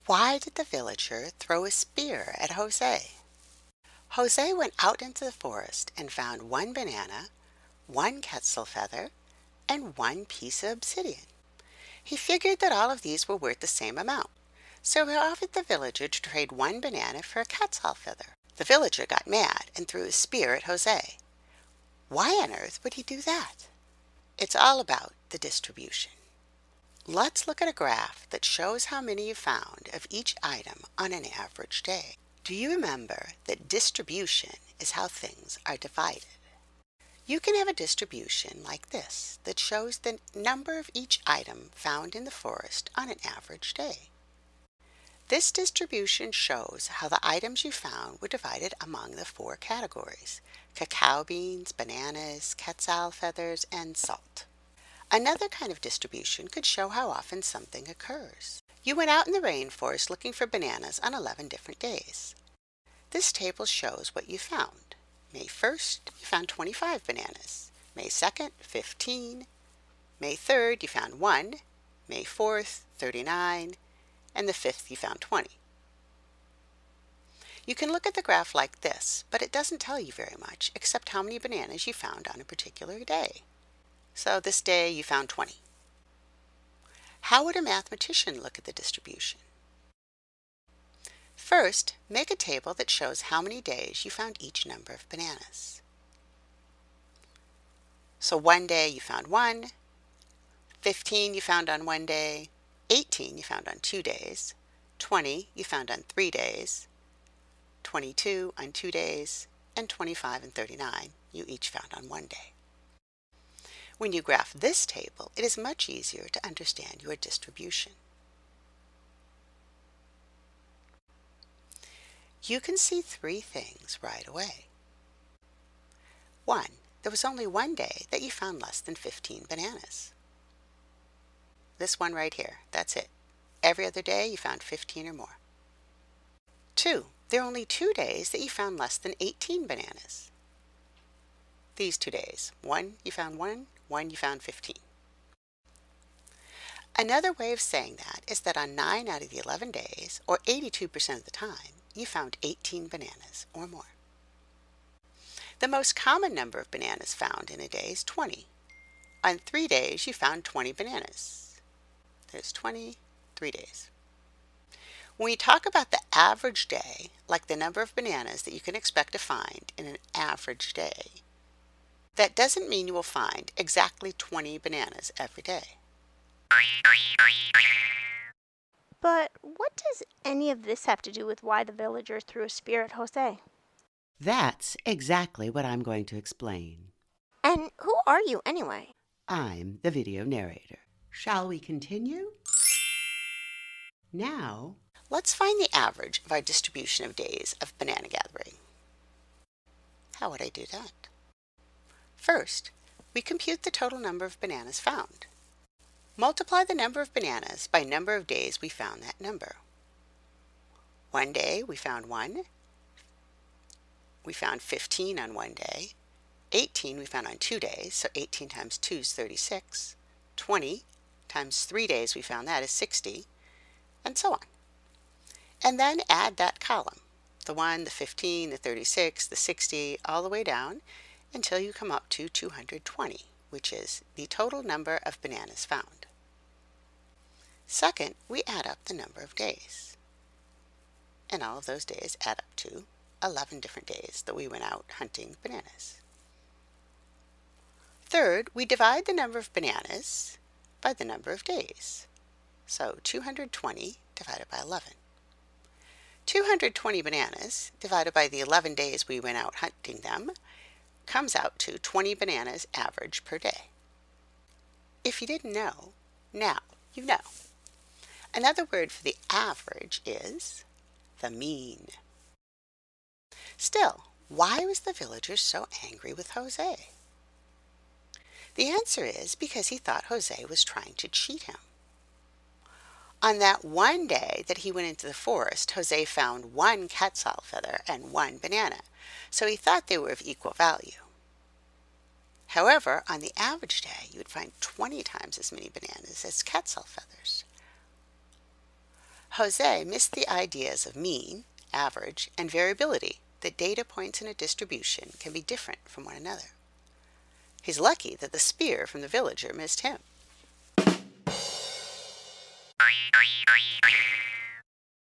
Why did the villager throw a spear at Jose? Jose went out into the forest and found one banana, one quetzal feather, and one piece of obsidian. He figured that all of these were worth the same amount, so he offered the villager to trade one banana for a quetzal feather. The villager got mad and threw a spear at Jose. Why on earth would he do that? It's all about the distribution. Let's look at a graph that shows how many you found of each item on an average day. Do you remember that distribution is how things are divided? You can have a distribution like this that shows the number of each item found in the forest on an average day. This distribution shows how the items you found were divided among the four categories: cacao beans, bananas, quetzal feathers, and salt. Another kind of distribution could show how often something occurs. You went out in the rainforest looking for bananas on 11 different days. This table shows what you found. May 1st, you found 25 bananas. May 2nd, 15. May 3rd, you found 1. May 4th, 39. And the 5th, you found 20. You can look at the graph like this, but it doesn't tell you very much except how many bananas you found on a particular day. So this day you found 20. How would a mathematician look at the distribution? First, make a table that shows how many days you found each number of bananas. So one day you found 1, 15 you found on 1 day, 18 you found on 2 days, 20 you found on 3 days, 22 on 2 days, and 25 and 39 you each found on 1 day. When you graph this table, it is much easier to understand your distribution. You can see 3 things right away. 1. There was only one day that you found less than 15 bananas. This one right here, that's it. Every other day you found 15 or more. 2. There are only 2 days that you found less than 18 bananas. These 2 days. 1 you found 1, 1 you found 15. Another way of saying that is that on 9 out of the 11 days, or 82% of the time, you found 18 bananas or more. The most common number of bananas found in a day is 20. On 3 days, you found 20 bananas. There's 20, 3 days. When we talk about the average day, like the number of bananas that you can expect to find in an average day, that doesn't mean you will find exactly 20 bananas every day. But what does any of this have to do with why the villager threw a spear at Jose? That's exactly what I'm going to explain. And who are you anyway? I'm the video narrator. Shall we continue? Now, let's find the average of our distribution of days of banana gathering. How would I do that? First, we compute the total number of bananas found. Multiply the number of bananas by number of days we found that number. One day we found 1. We found 15 on 1 day. 18 we found on 2 days, so 18 times 2 is 36. 20 times 3 days we found that is 60, and so on. And then add that column, the 1, the 15, the 36, the 60, all the way down until you come up to 220, which is the total number of bananas found. Second, we add up the number of days. And all of those days add up to 11 different days that we went out hunting bananas. Third, we divide the number of bananas by the number of days. So 220 divided by 11. 220 bananas divided by the 11 days we went out hunting them comes out to 20 bananas average per day. If you didn't know, now you know. Another word for the average is the mean. Still, why was the villager so angry with Jose? The answer is because he thought Jose was trying to cheat him. On that one day that he went into the forest, Jose found 1 quetzal feather and 1 banana, so he thought they were of equal value. However, on the average day, you would find 20 times as many bananas as quetzal feathers. Jose missed the ideas of mean, average, and variability, that data points in a distribution can be different from one another. He's lucky that the spear from the villager missed him.